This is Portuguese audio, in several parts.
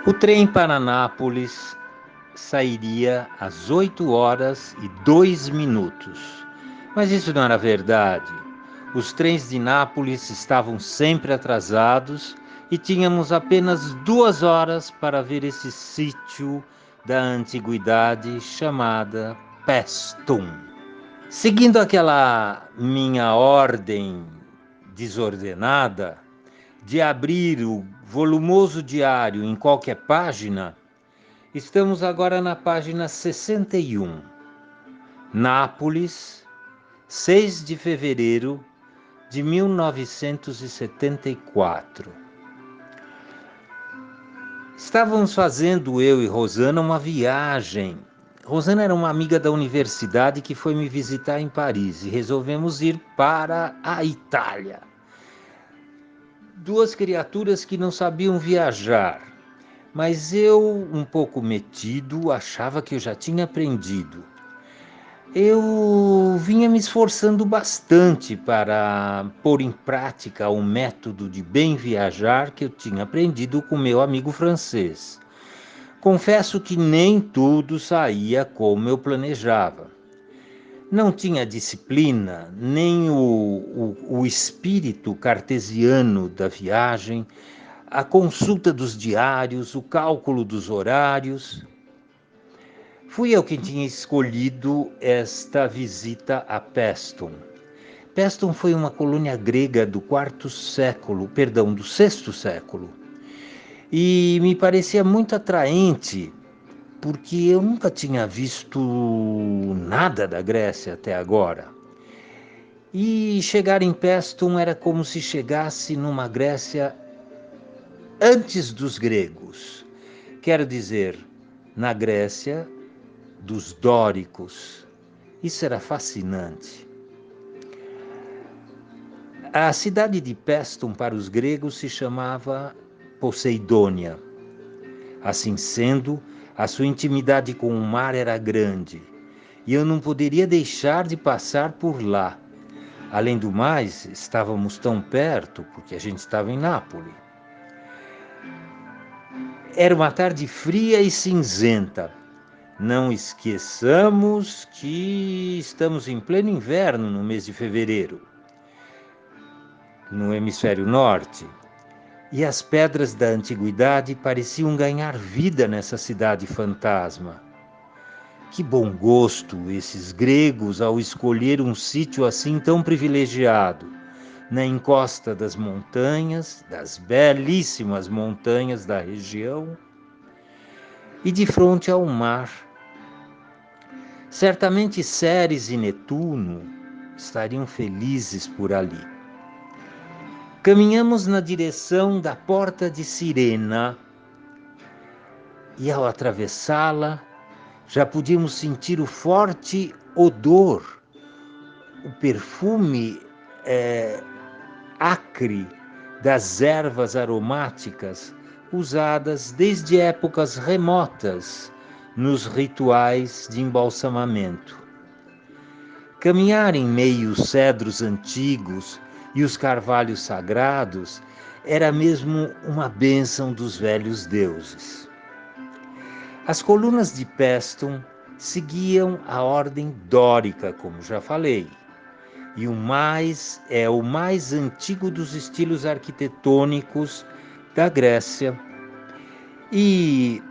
O trem para Nápoles sairia às 8h02. Mas isso não era verdade. Os trens de Nápoles estavam sempre atrasados e tínhamos apenas 2 horas para ver esse sítio da antiguidade chamada Paestum. Seguindo aquela minha ordem desordenada de abrir o volumoso diário em qualquer página, estamos agora na página 61. Nápoles, 6 de fevereiro de 1974. Estávamos fazendo, eu e Rosana, uma viagem. Rosana era uma amiga da universidade que foi me visitar em Paris e resolvemos ir para a Itália. Duas criaturas que não sabiam viajar, mas eu, um pouco metido, achava que eu já tinha aprendido. Eu vinha me esforçando bastante para pôr em prática o método de bem viajar que eu tinha aprendido com meu amigo francês. Confesso que nem tudo saía como eu planejava. Não tinha disciplina, nem o espírito cartesiano da viagem, a consulta dos diários, o cálculo dos horários. Fui eu quem tinha escolhido esta visita a Paestum. Paestum foi uma colônia grega do do sexto século. E me parecia muito atraente, porque eu nunca tinha visto nada da Grécia até agora. E chegar em Paestum era como se chegasse numa Grécia antes dos gregos. Quero dizer, na Grécia dos dóricos. Isso era fascinante. A cidade de Paestum para os gregos se chamava Poseidônia. Assim sendo, a sua intimidade com o mar era grande e eu não poderia deixar de passar por lá. Além do mais, estávamos tão perto porque a gente estava em Nápoles. Era uma tarde fria e cinzenta. Não esqueçamos que estamos em pleno inverno no mês de fevereiro, no hemisfério norte, e as pedras da antiguidade pareciam ganhar vida nessa cidade fantasma. Que bom gosto esses gregos ao escolher um sítio assim tão privilegiado, na encosta das montanhas, das belíssimas montanhas da região, e de frente ao mar. Certamente Ceres e Netuno estariam felizes por ali. Caminhamos na direção da Porta de Cirena e, ao atravessá-la, já podíamos sentir o forte odor, o perfume acre das ervas aromáticas usadas desde épocas remotas nos rituais de embalsamamento. Caminhar em meio aos cedros antigos e os carvalhos sagrados era mesmo uma bênção dos velhos deuses. As colunas de Paestum seguiam a ordem dórica, como já falei, e o mais antigo dos estilos arquitetônicos da Grécia. E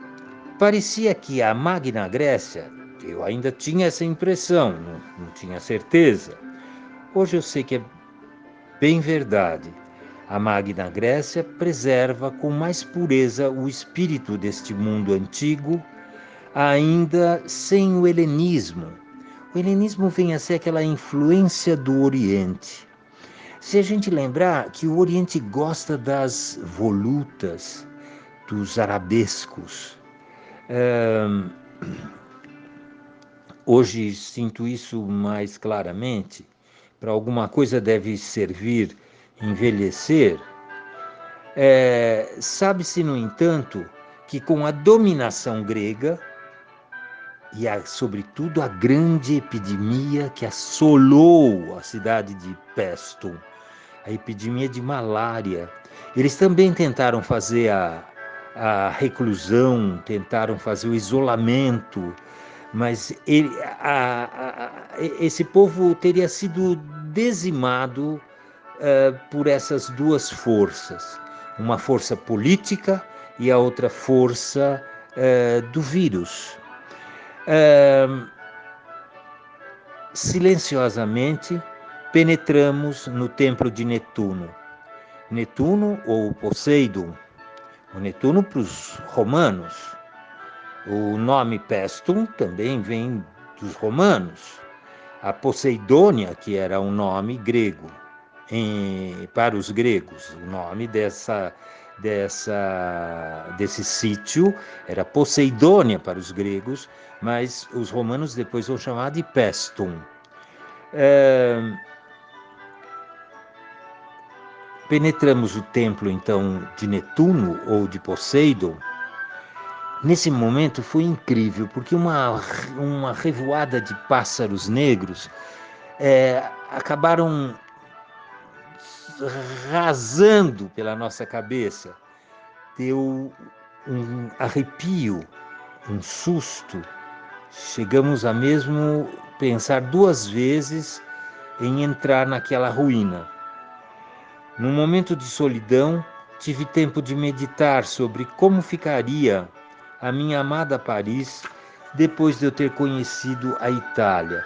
parecia que a Magna Grécia, eu ainda tinha essa impressão, não tinha certeza. Hoje eu sei que é bem verdade. A Magna Grécia preserva com mais pureza o espírito deste mundo antigo, ainda sem o helenismo. O helenismo vem a ser aquela influência do Oriente. Se a gente lembrar que o Oriente gosta das volutas, dos arabescos, hoje sinto isso mais claramente. Para alguma coisa deve servir envelhecer. Sabe-se, no entanto, que com a dominação grega e, sobretudo, a grande epidemia que assolou a cidade de Paestum, a epidemia de malária, eles também tentaram fazer a reclusão, tentaram fazer o isolamento, mas esse povo teria sido dizimado por essas duas forças, uma força política e a outra força do vírus. Silenciosamente penetramos no templo de Netuno. Netuno ou Poseidon. O Netuno para os romanos. O nome Pestum também vem dos romanos. A Poseidônia, que era um nome grego, para os gregos, o nome desse sítio era Poseidônia para os gregos, mas os romanos depois vão chamar de Pestum. Penetramos o templo, então, de Netuno ou de Poseidon. Nesse momento foi incrível, porque uma revoada de pássaros negros acabaram rasando pela nossa cabeça. Deu um arrepio, um susto. Chegamos a mesmo pensar duas vezes em entrar naquela ruína. Num momento de solidão, tive tempo de meditar sobre como ficaria a minha amada Paris depois de eu ter conhecido a Itália.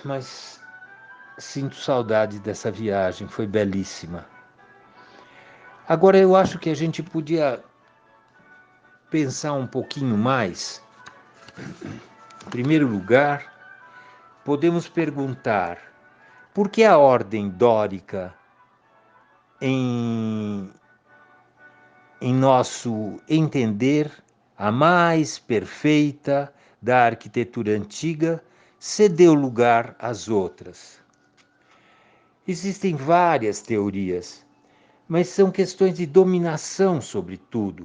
Mas sinto saudade dessa viagem, foi belíssima. Agora eu acho que a gente podia pensar um pouquinho mais. Em primeiro lugar, podemos perguntar por que a ordem dórica, em nosso entender, a mais perfeita da arquitetura antiga, cedeu lugar às outras. Existem várias teorias, mas são questões de dominação sobre tudo,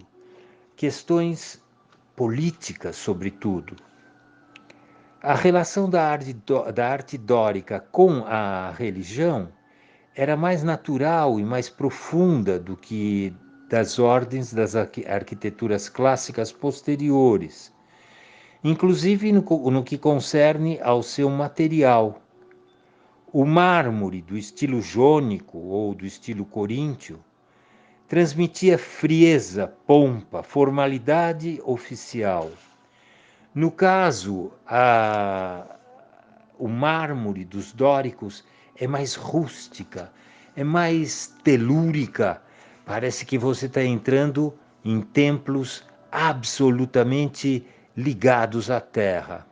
questões políticas sobre tudo. A relação da arte dórica com a religião era mais natural e mais profunda do que das ordens das arquiteturas clássicas posteriores, inclusive no que concerne ao seu material. O mármore do estilo jônico ou do estilo coríntio transmitia frieza, pompa, formalidade oficial. No caso, o mármore dos dóricos é mais rústica, é mais telúrica. Parece que você está entrando em templos absolutamente ligados à terra.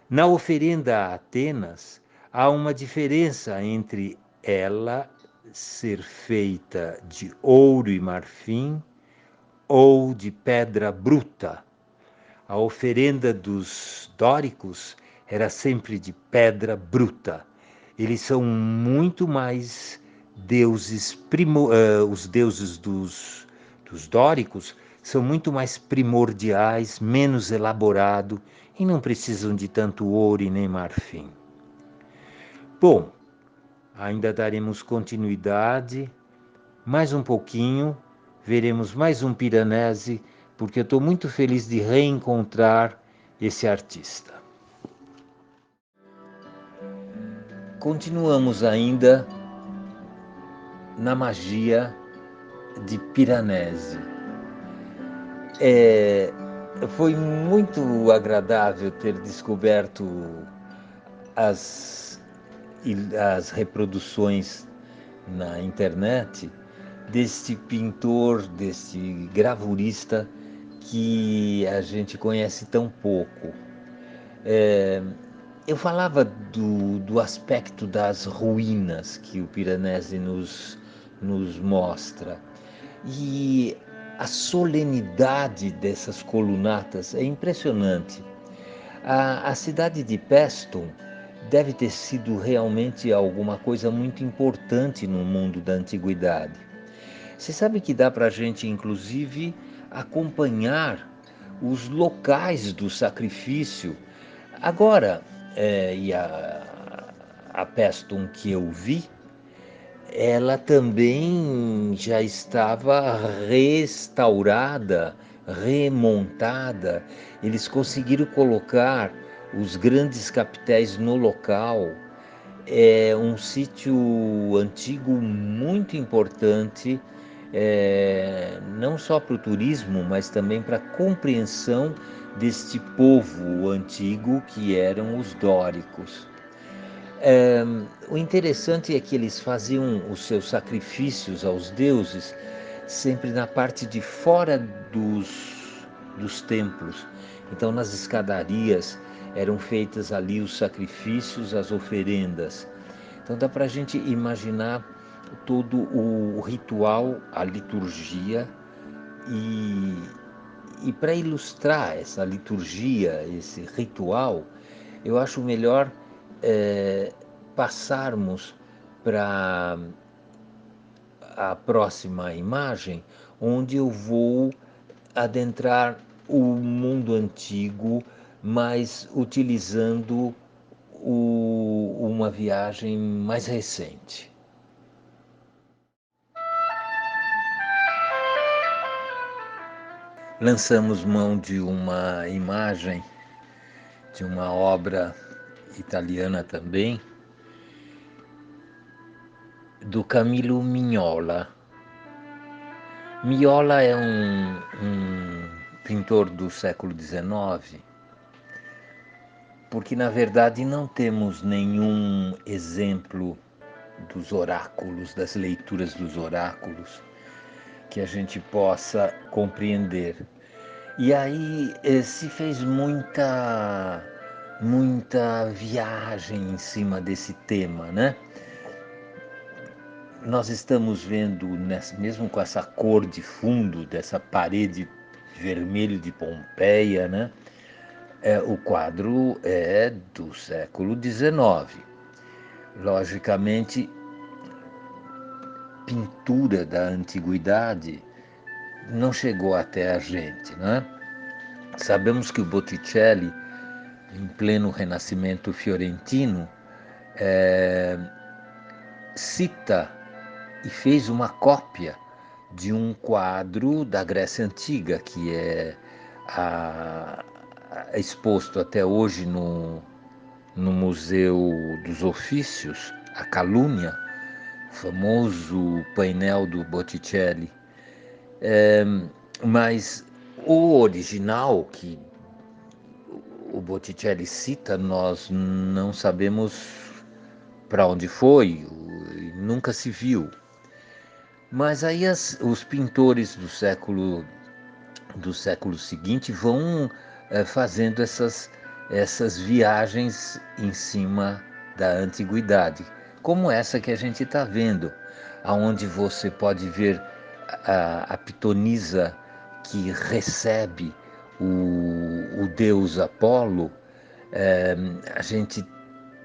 Na oferenda a Atenas, há uma diferença entre ela ser feita de ouro e marfim ou de pedra bruta. A oferenda dos dóricos era sempre de pedra bruta. Eles são muito mais deuses, os deuses dos dóricos são muito mais primordiais, menos elaborado e não precisam de tanto ouro e nem marfim. Bom, ainda daremos continuidade, mais um pouquinho, veremos mais um Piranesi, porque eu estou muito feliz de reencontrar esse artista. Continuamos ainda na magia de Piranesi. Foi muito agradável ter descoberto as reproduções na internet deste pintor, deste gravurista que a gente conhece tão pouco. Eu falava do aspecto das ruínas que o Piranesi nos mostra. E a solenidade dessas colunatas é impressionante. A cidade de Paestum deve ter sido realmente alguma coisa muito importante no mundo da antiguidade. Você sabe que dá para a gente, inclusive, acompanhar os locais do sacrifício. Agora, e a Pestum que eu vi, ela também já estava restaurada, remontada. Eles conseguiram colocar os grandes capitéis no local. É um sítio antigo muito importante, não só para o turismo, mas também para a compreensão deste povo antigo que eram os dóricos. O interessante é que eles faziam os seus sacrifícios aos deuses sempre na parte de fora dos templos. Então, nas escadarias eram feitas ali os sacrifícios, as oferendas. Então, dá para a gente imaginar todo o ritual, a liturgia, e para ilustrar essa liturgia, esse ritual, eu acho melhor passarmos para a próxima imagem, onde eu vou adentrar o mundo antigo, mas utilizando uma viagem mais recente. Lançamos mão de uma imagem de uma obra italiana também, do Camillo Mignola. Mignola é um pintor do século XIX, porque na verdade não temos nenhum exemplo dos oráculos, das leituras dos oráculos, que a gente possa compreender. E aí se fez muita viagem em cima desse tema, né? Nós estamos vendo, mesmo com essa cor de fundo, dessa parede vermelho de Pompeia, né? O quadro é do século XIX. Logicamente, pintura da antiguidade não chegou até a gente, né? Sabemos que o Botticelli, em pleno Renascimento fiorentino, cita e fez uma cópia de um quadro da Grécia Antiga, que é exposto até hoje no Museu dos Ofícios, a Calúnia, famoso painel do Botticelli. Mas o original que o Botticelli cita, nós não sabemos para onde foi, nunca se viu. Mas aí os pintores do século seguinte vão fazendo essas viagens em cima da antiguidade, como essa que a gente está vendo, aonde você pode ver a pitonisa que recebe o deus Apolo. A gente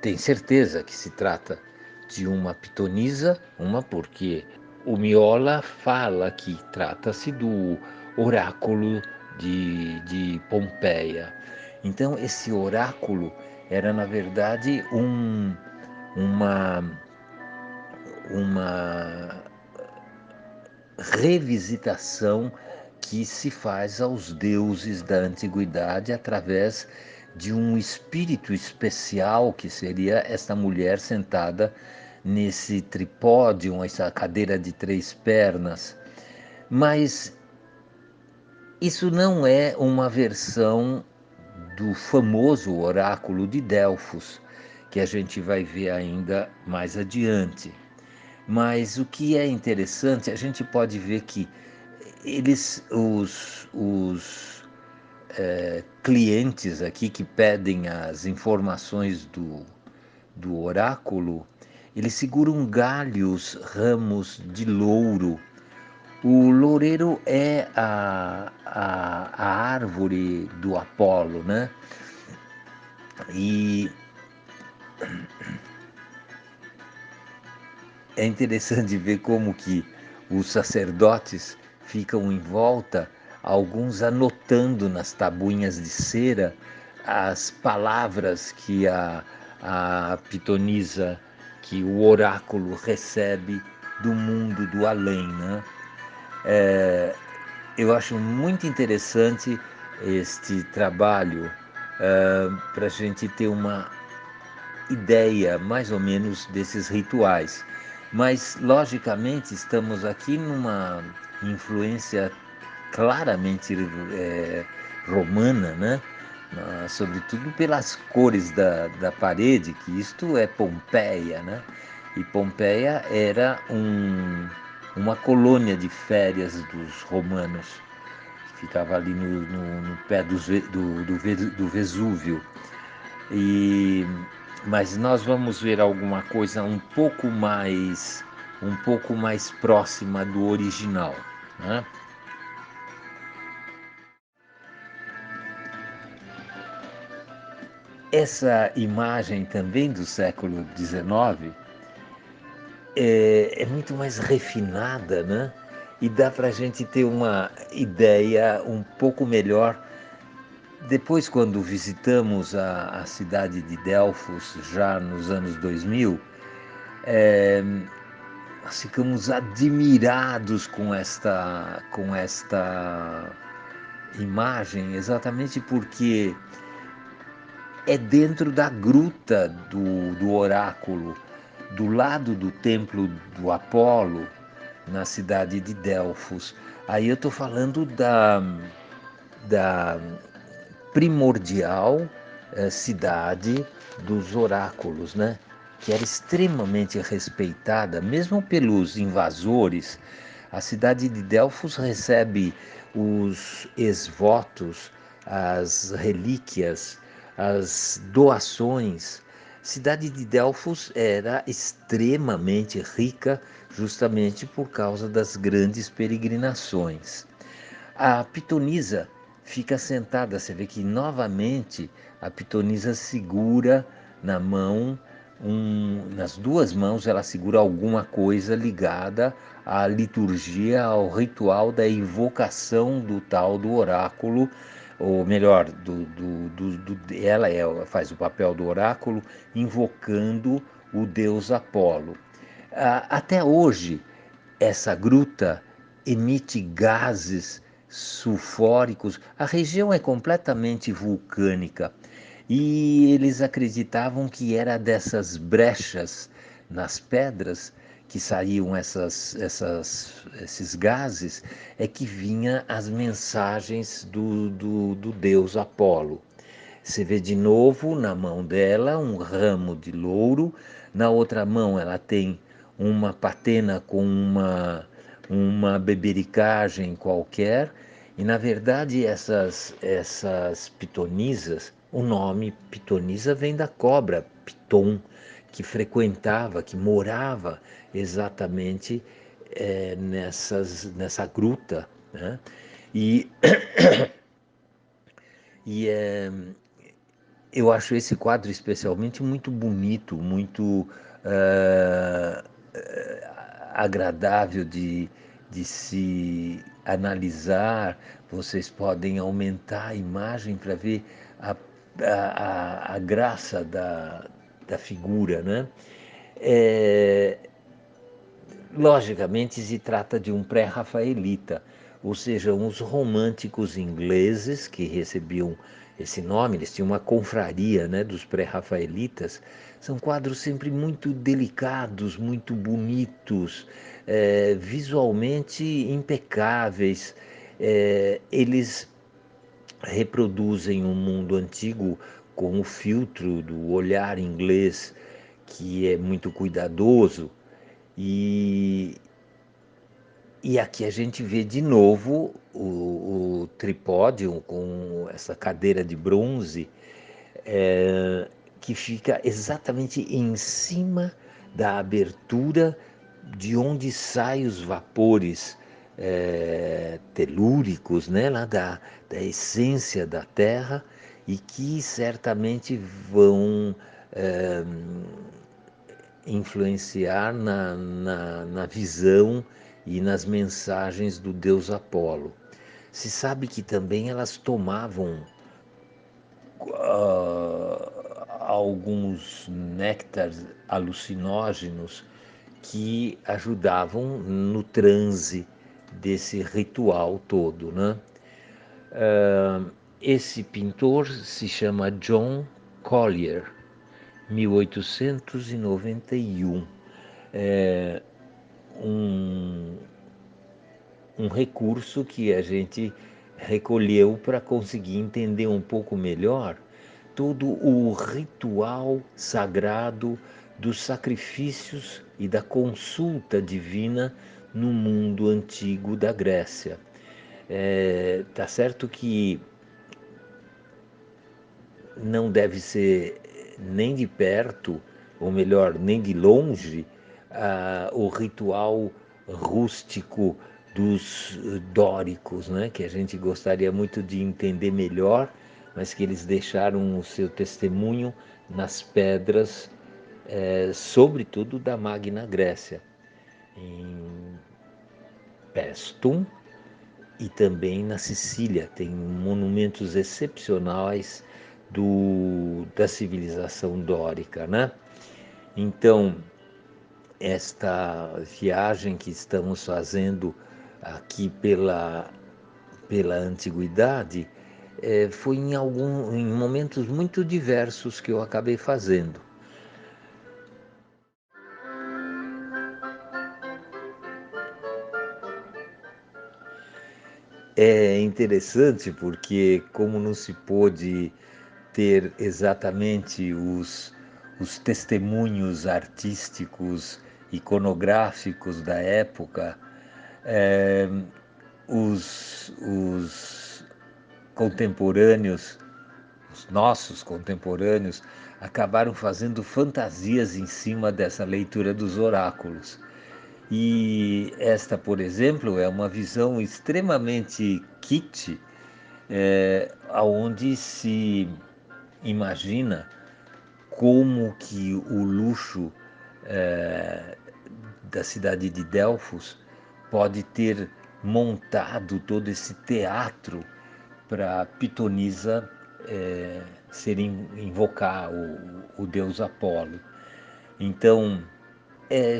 tem certeza que se trata de uma pitonisa, porque o Mignola fala que trata-se do oráculo de Pompeia. Então, esse oráculo era, na verdade, uma revisitação que se faz aos deuses da antiguidade através de um espírito especial, que seria esta mulher sentada nesse tripódio, essa cadeira de 3 pernas. Mas isso não é uma versão do famoso oráculo de Delfos, que a gente vai ver ainda mais adiante. Mas o que é interessante, a gente pode ver que os clientes aqui que pedem as informações do oráculo, eles seguram galhos, ramos de louro. O loureiro é a árvore do Apolo, né? E é interessante ver como que os sacerdotes ficam em volta, alguns anotando nas tabuinhas de cera as palavras que a a pitonisa que o oráculo recebe do mundo do além, né? Eu acho muito interessante este trabalho para a gente ter uma ideia mais ou menos desses rituais. Mas, logicamente, estamos aqui numa influência claramente romana, né? Sobretudo pelas cores da parede, que isto é Pompeia, né? E Pompeia era uma colônia de férias dos romanos, que ficava ali no pé do Vesúvio. E, mas nós vamos ver alguma coisa um pouco mais próxima do original, né? Essa imagem também do século XIX é muito mais refinada, né? E dá para a gente ter uma ideia um pouco melhor. Depois, quando visitamos a cidade de Delfos, já nos anos 2000, nós ficamos admirados com esta imagem, exatamente porque é dentro da gruta do oráculo, do lado do templo do Apolo, na cidade de Delfos. Aí eu estou falando da primordial cidade dos oráculos, né? Que era extremamente respeitada, mesmo pelos invasores. A cidade de Delfos recebe os esvotos, as relíquias, as doações. A cidade de Delfos era extremamente rica, justamente por causa das grandes peregrinações. A pitonisa fica sentada, você vê que novamente a pitonisa segura na mão, nas duas mãos ela segura alguma coisa ligada à liturgia, ao ritual da invocação do tal do oráculo, ou melhor, ela faz o papel do oráculo invocando o deus Apolo. Até hoje, essa gruta emite gases sulfóricos. A região é completamente vulcânica e eles acreditavam que era dessas brechas nas pedras que saíam esses gases, é que vinha as mensagens do deus Apolo. Você vê de novo na mão dela um ramo de louro, na outra mão ela tem uma patena com uma bebericagem qualquer, e na verdade essas pitonisas, o nome pitonisa vem da cobra, piton, que frequentava, que morava exatamente nessa gruta, né? E, e eu acho esse quadro especialmente muito bonito, muito uh, agradável de se analisar. Vocês podem aumentar a imagem para ver a graça da figura, né? É, logicamente, se trata de um pré-rafaelita, ou seja, uns românticos ingleses que recebiam esse nome, eles tinham uma confraria, né, dos pré-rafaelitas. São quadros sempre muito delicados, muito bonitos, visualmente impecáveis. Eles reproduzem um mundo antigo com o filtro do olhar inglês, que é muito cuidadoso, e, e aqui a gente vê de novo o tripódio com essa cadeira de bronze, que fica exatamente em cima da abertura de onde saem os vapores telúricos, né, lá da essência da Terra, e que certamente vão influenciar na visão e nas mensagens do deus Apolo. Se sabe que também elas tomavam alguns néctares alucinógenos que ajudavam no transe desse ritual todo, né? Esse pintor se chama John Collier, 1891. É um, um recurso que a gente recolheu para conseguir entender um pouco melhor todo o ritual sagrado dos sacrifícios e da consulta divina no mundo antigo da Grécia. Tá certo que não deve ser nem de perto, ou melhor, nem de longe, o ritual rústico dos dóricos, né? Que a gente gostaria muito de entender melhor, mas que eles deixaram o seu testemunho nas pedras, sobretudo da Magna Grécia, em Paestum e também na Sicília. Tem monumentos excepcionais da civilização dórica, né? Então, esta viagem que estamos fazendo aqui pela antiguidade foi em momentos muito diversos que eu acabei fazendo. É interessante porque, como não se pôde ter exatamente os testemunhos artísticos, iconográficos da época, eh, os contemporâneos, os nossos contemporâneos, acabaram fazendo fantasias em cima dessa leitura dos oráculos. E esta, por exemplo, é uma visão extremamente kitsch, aonde se imagina como que o luxo eh, da cidade de Delfos pode ter montado todo esse teatro para Pitonisa invocar o deus Apolo. Então,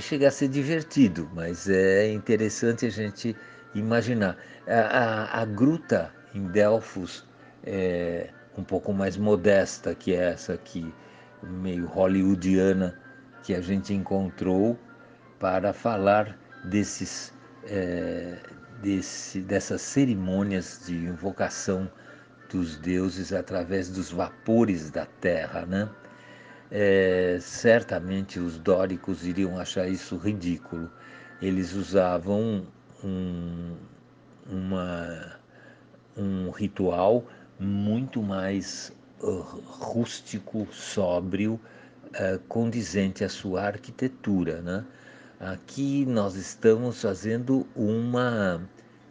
chega a ser divertido, mas é interessante a gente imaginar. A gruta em Delfos é um pouco mais modesta que essa aqui, meio hollywoodiana, que a gente encontrou para falar dessas cerimônias de invocação dos deuses através dos vapores da terra, né? Certamente os dóricos iriam achar isso ridículo. Eles usavam um, uma, um ritual muito mais rústico, sóbrio, condizente à sua arquitetura, né? Aqui nós estamos fazendo uma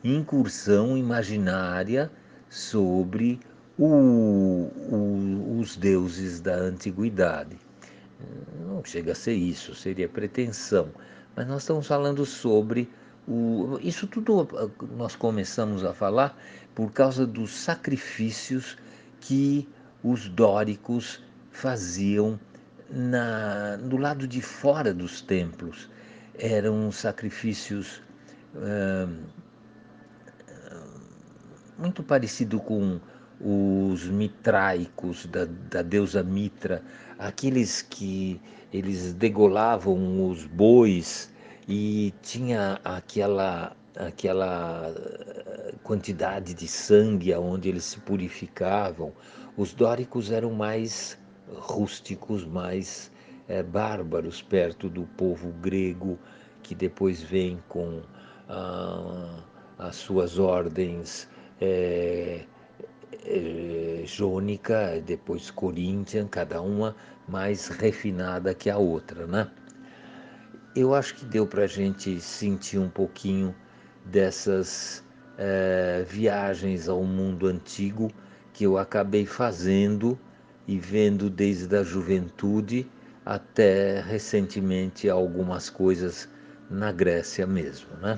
incursão imaginária sobre os deuses da antiguidade. Não chega a ser isso, seria pretensão. Mas nós estamos falando sobre isso tudo nós começamos a falar por causa dos sacrifícios que os dóricos faziam do lado de fora dos templos. Eram sacrifícios muito parecido com os mitraicos da deusa Mitra, aqueles que eles degolavam os bois e tinha aquela quantidade de sangue aonde eles se purificavam. Os dóricos eram mais rústicos, mais bárbaros perto do povo grego, que depois vem com as suas ordens é, jônica, depois coríntia, cada uma mais refinada que a outra, né? Eu acho que deu para a gente sentir um pouquinho dessas viagens ao mundo antigo que eu acabei fazendo e vendo desde a juventude até recentemente algumas coisas na Grécia mesmo, né?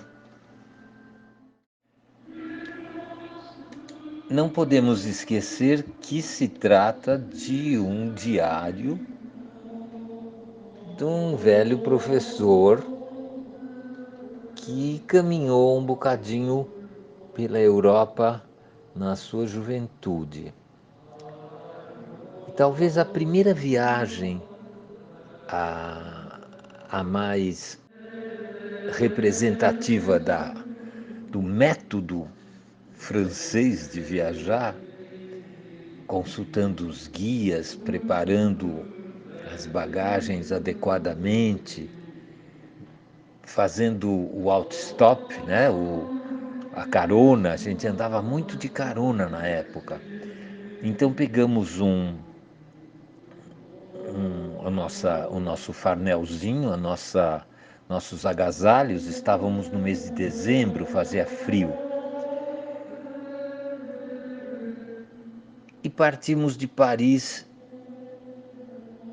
não podemos esquecer que se trata de um diário de um velho professor que caminhou um bocadinho pela Europa na sua juventude. E talvez a primeira viagem, a mais representativa do método francês de viajar, consultando os guias, preparando as bagagens adequadamente, fazendo o autostop, né? A carona, a gente andava muito de carona na época. Então pegamos o nosso farnelzinho, nossos agasalhos, estávamos no mês de dezembro, fazia frio. E partimos de Paris,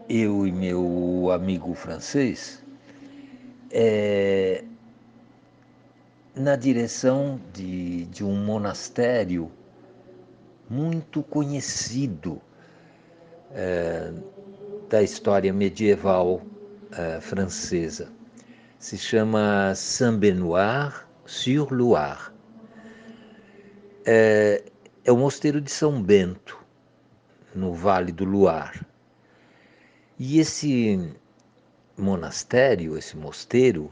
eu e meu amigo francês, na direção de um monastério muito conhecido da história medieval francesa. Se chama Saint-Benoît-sur-Loire. É o mosteiro de São Bento, no Vale do Loire. E esse monastério, esse mosteiro,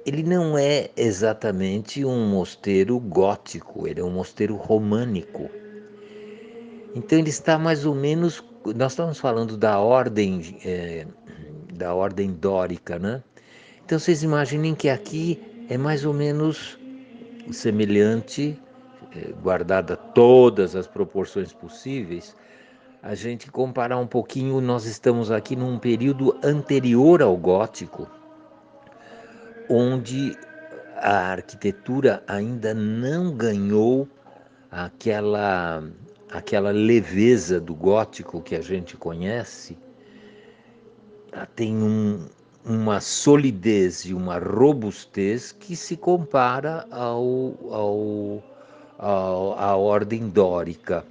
ele não é exatamente um mosteiro gótico, ele é um mosteiro românico. Então ele está mais ou menos, nós estamos falando da ordem dórica, né? Então vocês imaginem que aqui é mais ou menos semelhante, guardada todas as proporções possíveis, a gente comparar um pouquinho, nós estamos aqui num período anterior ao gótico, onde a arquitetura ainda não ganhou aquela, aquela leveza do gótico que a gente conhece. Ela tem uma solidez e uma robustez que se compara à ordem dórica.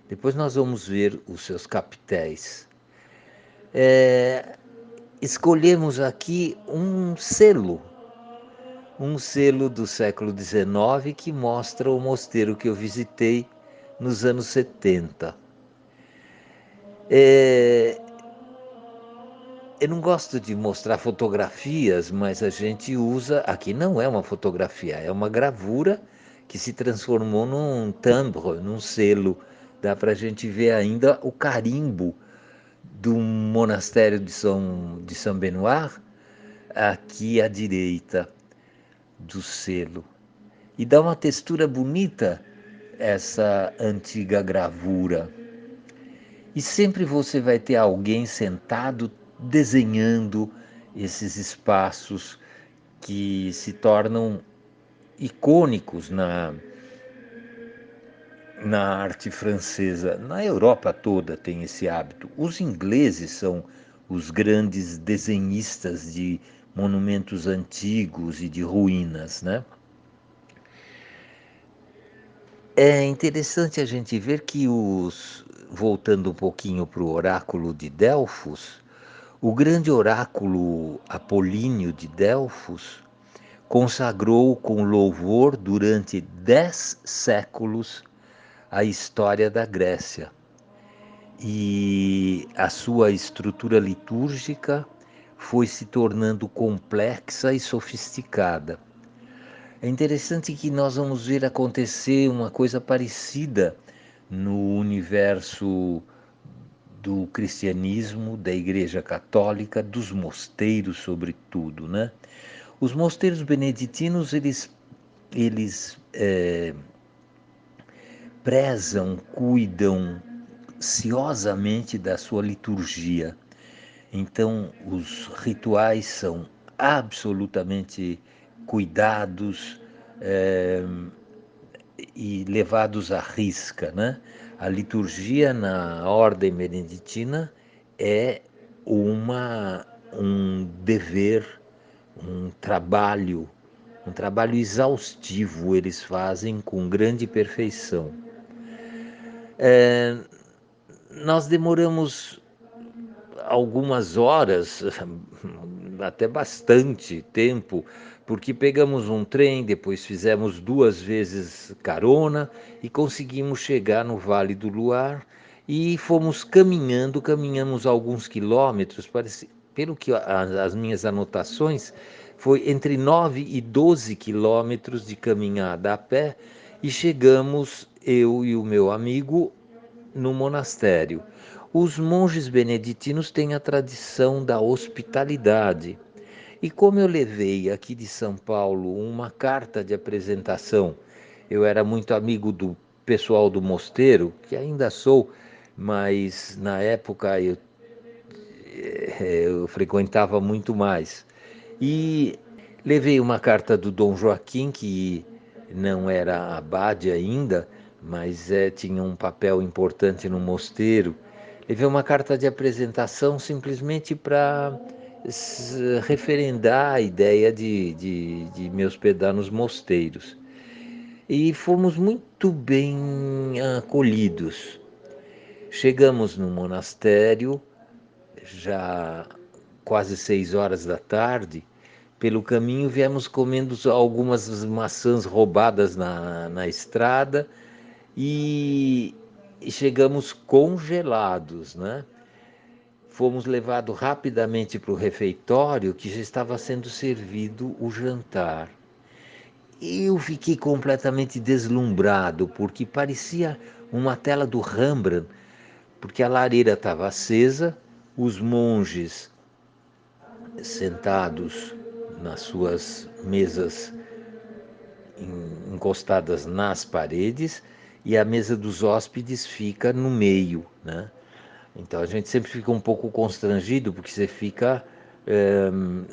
Depois nós vamos ver os seus capitéis. Escolhemos aqui um selo do século XIX que mostra o mosteiro que eu visitei nos anos 70. Eu não gosto de mostrar fotografias, mas a gente usa. Aqui não é uma fotografia, é uma gravura que se transformou num timbre, num selo. Dá para a gente ver ainda o carimbo do monastério de São Benoît, aqui à direita do selo. E dá uma textura bonita essa antiga gravura. E sempre você vai ter alguém sentado desenhando esses espaços que se tornam icônicos na arte francesa. Na Europa toda tem esse hábito. Os ingleses são os grandes desenhistas de monumentos antigos e de ruínas, né? É interessante a gente ver que voltando um pouquinho para o oráculo de Delfos, o grande oráculo Apolíneo de Delfos consagrou com louvor durante 10 séculos a história da Grécia e a sua estrutura litúrgica foi se tornando complexa e sofisticada. É interessante que nós vamos ver acontecer uma coisa parecida no universo do cristianismo, da Igreja Católica, dos mosteiros, sobretudo, né? Os mosteiros beneditinos, eles prezam, cuidam ciosamente da sua liturgia. Então, os rituais são absolutamente cuidados e levados à risca, né? A liturgia na ordem beneditina é um dever, um trabalho, Um trabalho exaustivo eles fazem com grande perfeição. Nós demoramos algumas horas, até bastante tempo, porque pegamos um trem, depois fizemos 2 vezes carona e conseguimos chegar no Vale do Luar e fomos caminhando, caminhamos alguns quilômetros, pelo que as minhas anotações, foi entre 9 e 12 quilômetros de caminhada a pé e chegamos, eu e o meu amigo, no monastério. Os monges beneditinos têm a tradição da hospitalidade. E como eu levei aqui de São Paulo uma carta de apresentação, eu era muito amigo do pessoal do mosteiro, que ainda sou, mas na época eu frequentava muito mais. E levei uma carta do Dom Joaquim, que não era abade ainda, mas tinha um papel importante no mosteiro. Levei uma carta de apresentação simplesmente para referendar a ideia de me hospedar nos mosteiros. E fomos muito bem acolhidos. Chegamos no monastério, já quase 6 horas da tarde. Pelo caminho viemos comendo algumas maçãs roubadas na estrada e, e chegamos congelados, né? Fomos levados rapidamente para o refeitório, que já estava sendo servido o jantar. Eu fiquei completamente deslumbrado, porque parecia uma tela do Rembrandt, porque a lareira estava acesa, os monges sentados nas suas mesas encostadas nas paredes e a mesa dos hóspedes fica no meio, né? Então a gente sempre fica um pouco constrangido porque você fica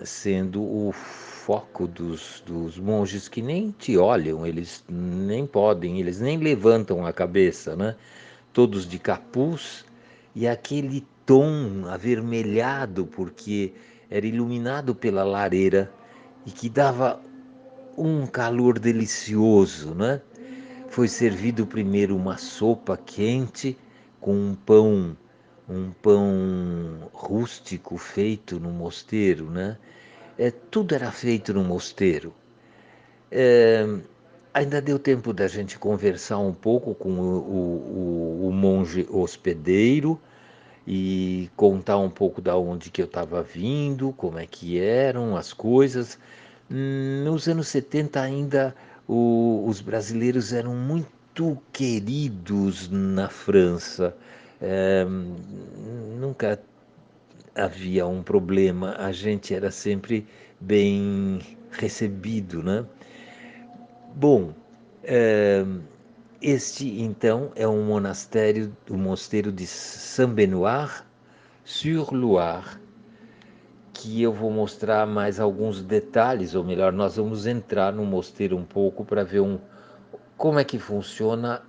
sendo o foco dos monges que nem te olham, eles nem podem, eles nem levantam a cabeça, né? Todos de capuz e aquele tom avermelhado porque era iluminado pela lareira e que dava um calor delicioso, né? Foi servido primeiro uma sopa quente com um pão rústico feito no mosteiro, né? Tudo era feito no mosteiro. Ainda deu tempo da gente conversar um pouco com o monge hospedeiro e contar um pouco da onde que eu estava vindo, como é que eram as coisas. Nos anos 70 ainda os brasileiros eram muito queridos na França. Nunca havia um problema, a gente era sempre bem recebido, né? Bom, este então é um monastério, o mosteiro de Saint-Benoît-sur-Loire, que eu vou mostrar mais alguns detalhes, ou melhor, nós vamos entrar no mosteiro um pouco para ver como é que funciona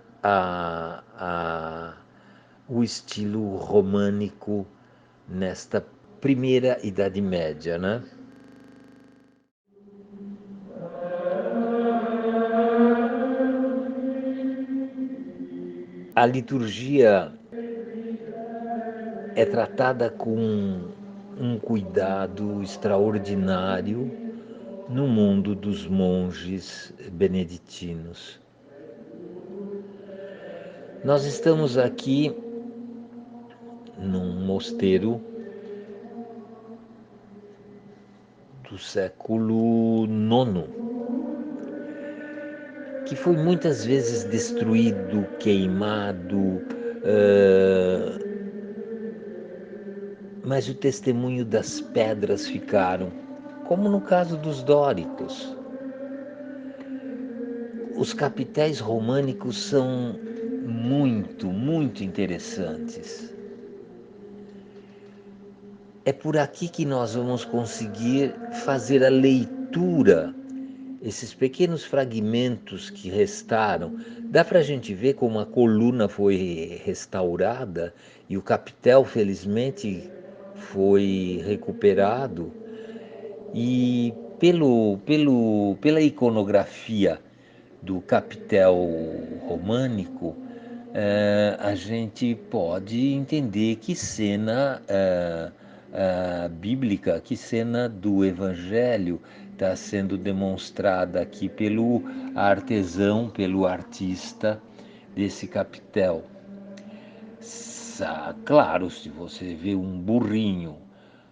o estilo românico nesta primeira Idade Média, né? A liturgia é tratada com um cuidado extraordinário no mundo dos monges beneditinos. Nós estamos aqui num mosteiro do século IX, que foi muitas vezes destruído, queimado, mas o testemunho das pedras ficaram, como no caso dos dóricos. Os capitéis românicos são muito interessantes. É por aqui que nós vamos conseguir fazer a leitura, esses pequenos fragmentos que restaram. Dá para a gente ver como a coluna foi restaurada e o capitel, felizmente, foi recuperado. E Pela iconografia do capitel românico, a gente pode entender que cena bíblica, que cena do Evangelho está sendo demonstrada aqui pelo artesão, pelo artista desse capitel. Claro, se você vê um burrinho,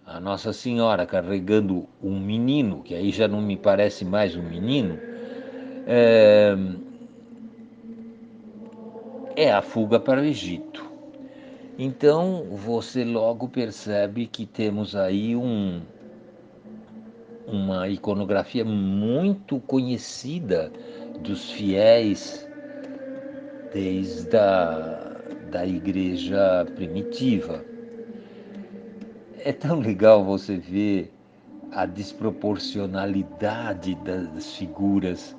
a Nossa Senhora carregando um menino, que aí já não me parece mais um menino, é a fuga para o Egito. Então você logo percebe que temos aí uma iconografia muito conhecida dos fiéis desde da igreja primitiva. É tão legal você ver a desproporcionalidade das figuras.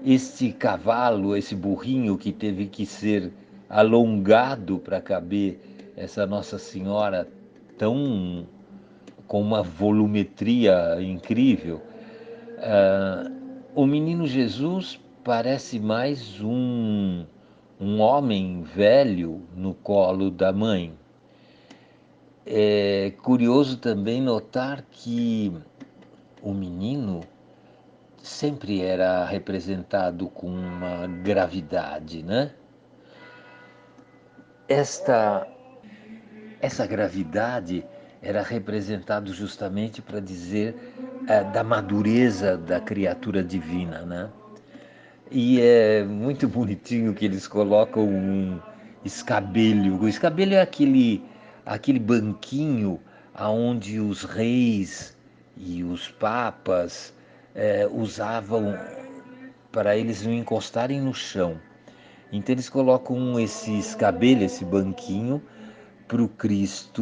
Este cavalo, esse burrinho que teve que ser alongado para caber essa Nossa Senhora tão com uma volumetria incrível. O menino Jesus parece mais um homem velho no colo da mãe. É curioso também notar que o menino sempre era representado com uma gravidade, né? Esta Essa gravidade era representado justamente para dizer da madureza da criatura divina, né? E é muito bonitinho que eles colocam um escabelho. O escabelho é aquele banquinho aonde os reis e os papas usavam para eles não encostarem no chão. Então eles colocam esse escabelho, esse banquinho, para o Cristo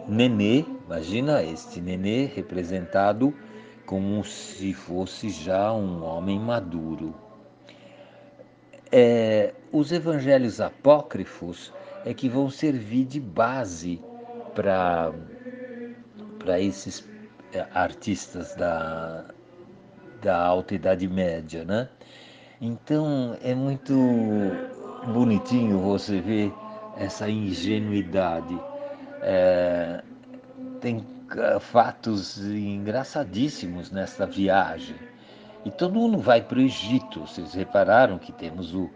nenê, imagina este nenê representado como se fosse já um homem maduro. Os evangelhos apócrifos é que vão servir de base para esses artistas da Alta Idade Média, né? Então é muito bonitinho você ver essa ingenuidade. Tem fatos engraçadíssimos nessa viagem. E todo mundo vai para o Egito. Vocês repararam que temos o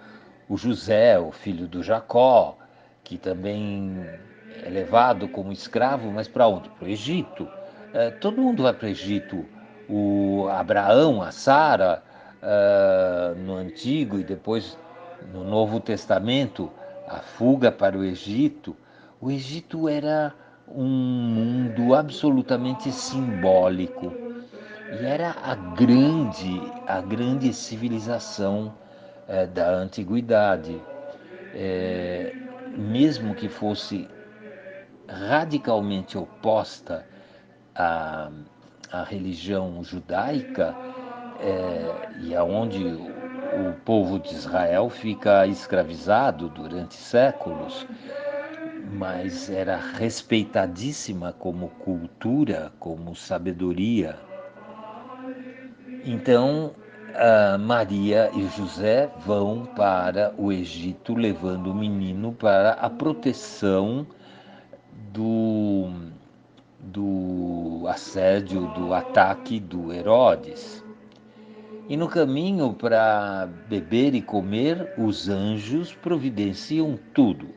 José, o filho do Jacó, que também é levado como escravo, mas para onde? Para o Egito. Todo mundo vai para o Egito. O Abraão, a Sara, no Antigo e depois no Novo Testamento, a fuga para o Egito. O Egito era um mundo absolutamente simbólico e era a grande civilização da antiguidade. Mesmo que fosse radicalmente oposta à, à religião judaica, e aonde o povo de Israel fica escravizado durante séculos, mas era respeitadíssima como cultura, como sabedoria. Então, Maria e José vão para o Egito levando o menino para a proteção do, do assédio, do ataque do Herodes. E no caminho para beber e comer, os anjos providenciam tudo.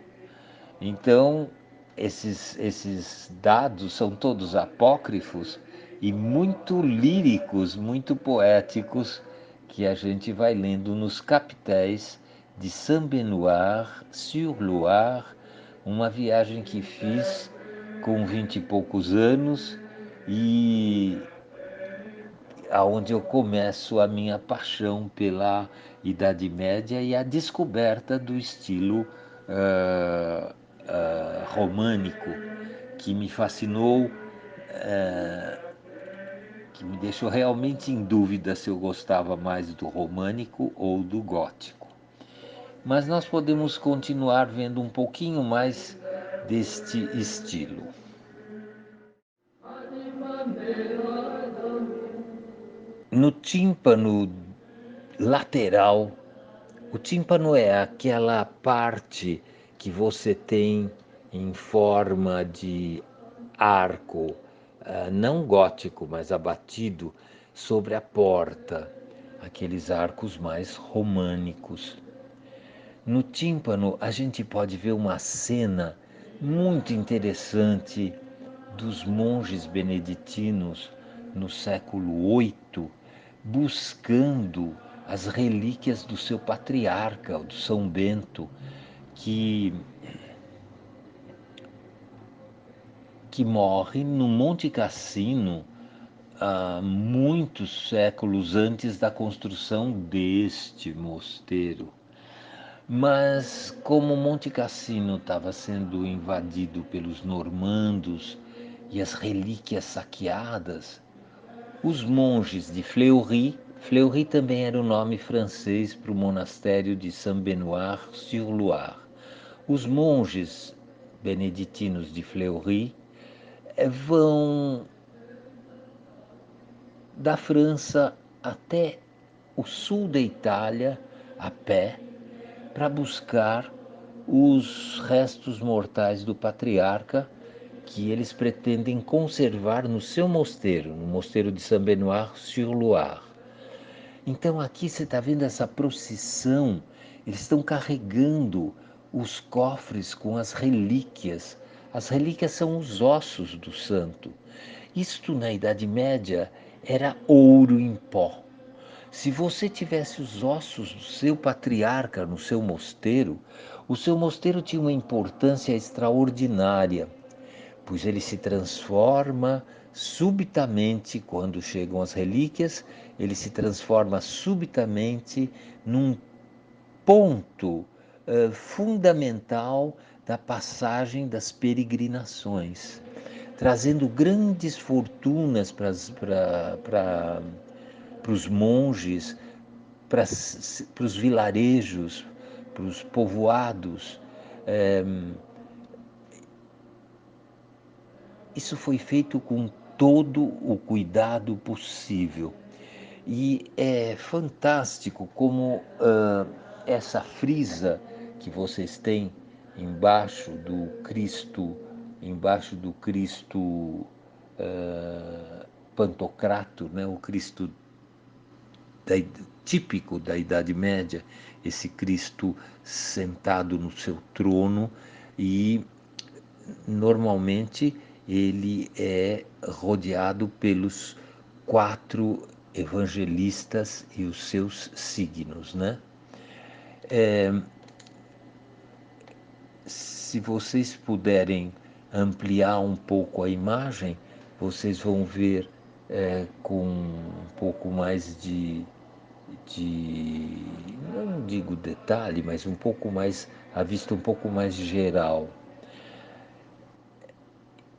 Então, esses dados são todos apócrifos e muito líricos, muito poéticos, que a gente vai lendo nos capitéis de Saint-Benoît-sur-Loire, uma viagem que fiz com 20 e poucos anos e aonde eu começo a minha paixão pela Idade Média e a descoberta do estilo românico, que me fascinou, que me deixou realmente em dúvida se eu gostava mais do românico ou do gótico. Mas nós podemos continuar vendo um pouquinho mais deste estilo. No tímpano lateral, o tímpano é aquela parte que você tem em forma de arco, não gótico, mas abatido sobre a porta, aqueles arcos mais românicos. No tímpano, a gente pode ver uma cena muito interessante dos monges beneditinos no século VIII, buscando as relíquias do seu patriarca, do São Bento, que, que morre no Monte Cassino há muitos séculos antes da construção deste mosteiro. Mas como Monte Cassino estava sendo invadido pelos normandos e as relíquias saqueadas, os monges de Fleury, Fleury também era o nome francês para o monastério de Saint-Benoît-sur-Loire. Os monges beneditinos de Fleury vão da França até o sul da Itália a pé para buscar os restos mortais do patriarca que eles pretendem conservar no seu mosteiro, no mosteiro de Saint-Benoît-sur-Loire. Então aqui você está vendo essa procissão, eles estão carregando os cofres com as relíquias. As relíquias são os ossos do santo. Isto na Idade Média era ouro em pó. Se você tivesse os ossos do seu patriarca no seu mosteiro, o seu mosteiro tinha uma importância extraordinária, pois ele se transforma subitamente, quando chegam as relíquias, ele se transforma subitamente num ponto fundamental da passagem das peregrinações, trazendo grandes fortunas para os monges, para os vilarejos, para os povoados. Isso foi feito com todo o cuidado possível. E é fantástico como essa frisa que vocês têm embaixo do Cristo Pantocrato, né? O Cristo da, típico da Idade Média, esse Cristo sentado no seu trono e normalmente ele é rodeado pelos 4 evangelistas e os seus signos, né? Se vocês puderem ampliar um pouco a imagem, vocês vão ver com um pouco mais de, não digo detalhe, mas um pouco mais, a vista um pouco mais geral.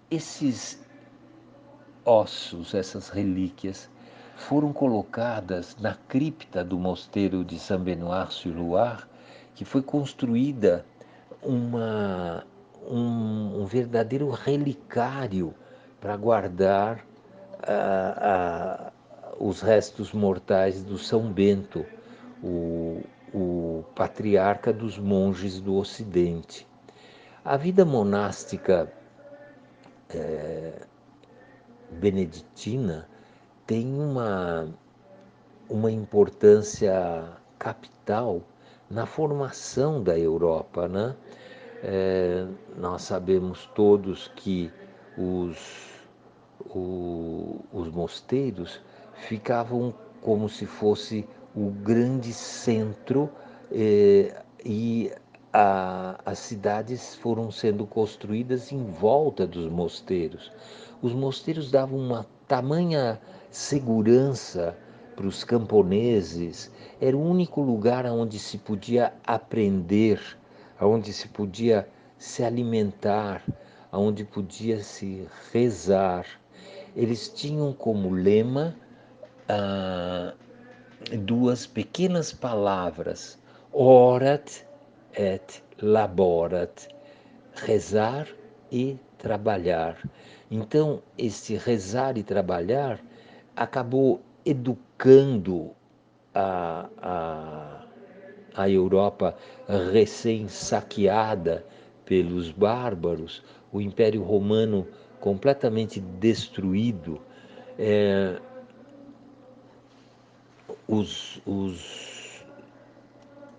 Esses ossos, essas relíquias, foram colocadas na cripta do mosteiro de Saint-Benoît-sur-Loire, que foi construída um verdadeiro relicário para guardar os restos mortais do São Bento, o patriarca dos monges do Ocidente. A vida monástica beneditina tem uma importância capital na formação da Europa, né? Nós sabemos todos que os mosteiros ficavam como se fosse o grande centro e as cidades foram sendo construídas em volta dos mosteiros. Os mosteiros davam uma tamanha segurança para os camponeses, era o único lugar onde se podia aprender, onde se podia se alimentar, onde podia se rezar. Eles tinham como lema ah, duas pequenas palavras, orat et laborat, rezar e trabalhar. Então, esse rezar e trabalhar acabou educando a, a Europa recém-saqueada pelos bárbaros, o Império Romano completamente destruído, é, os, os,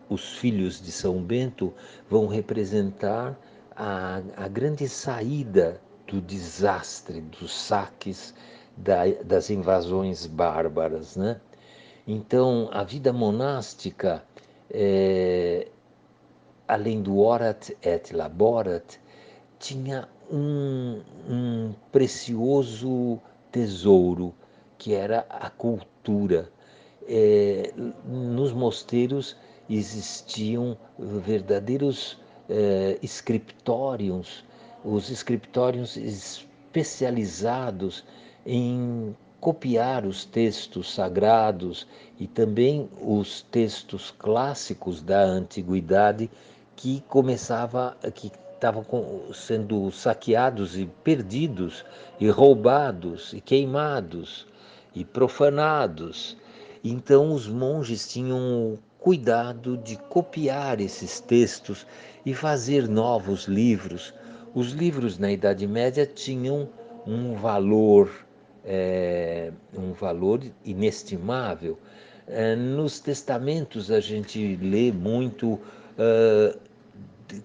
os filhos de São Bento vão representar a grande saída do desastre, dos saques, das invasões bárbaras, né? Então, a vida monástica, é, além do orat et laborat, tinha um precioso tesouro, que era a cultura. Nos mosteiros existiam verdadeiros escritórios, os escritórios especializados em copiar os textos sagrados e também os textos clássicos da antiguidade que estavam sendo saqueados e perdidos e roubados e queimados e profanados. Então os monges tinham cuidado de copiar esses textos e fazer novos livros. Os livros na Idade Média tinham um valor inestimável. Nos testamentos a gente lê muito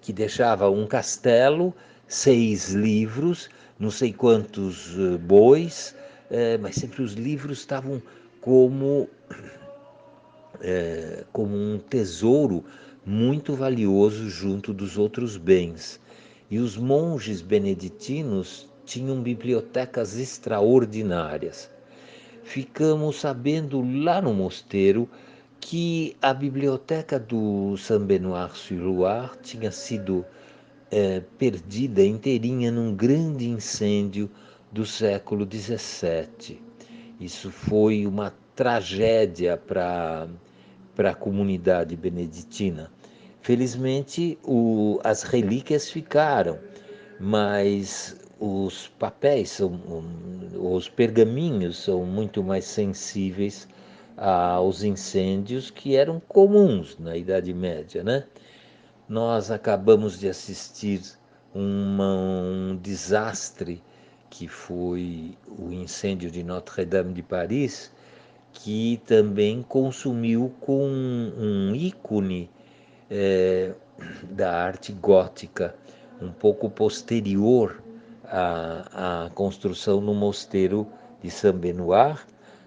que deixava um castelo, 6 livros, não sei quantos bois, mas sempre os livros estavam como, como um tesouro muito valioso junto dos outros bens. E os monges beneditinos tinham bibliotecas extraordinárias. Ficamos sabendo lá no mosteiro que a biblioteca do Saint-Benoît-sur-Loire tinha sido perdida inteirinha num grande incêndio do século XVII. Isso foi uma tragédia para a comunidade beneditina. Felizmente, as relíquias ficaram, mas os papéis, os pergaminhos são muito mais sensíveis aos incêndios que eram comuns na Idade Média, né? Nós acabamos de assistir um desastre que foi o incêndio de Notre-Dame de Paris, que também consumiu com um ícone é, da arte gótica, um pouco posterior à construção no mosteiro de Saint-Benoît.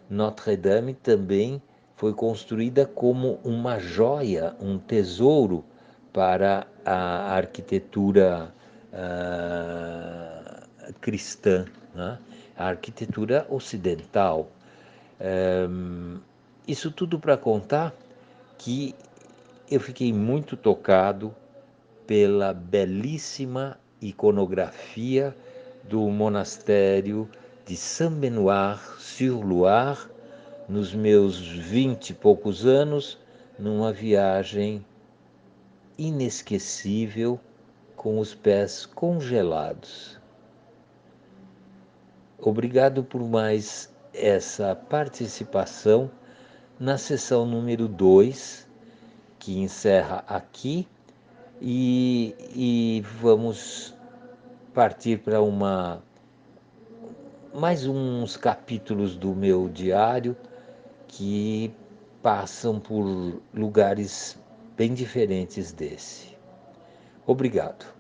Notre-Dame também foi construída como uma joia, um tesouro para a arquitetura cristã, né? A arquitetura ocidental. Isso tudo para contar que eu fiquei muito tocado pela belíssima iconografia do monastério de Saint-Benoît-sur-Loire, nos meus 20 e poucos anos, numa viagem inesquecível com os pés congelados. Obrigado por mais essa participação na sessão número 2, que encerra aqui, e vamos partir para mais uns capítulos do meu diário que passam por lugares bem diferentes desse. Obrigado.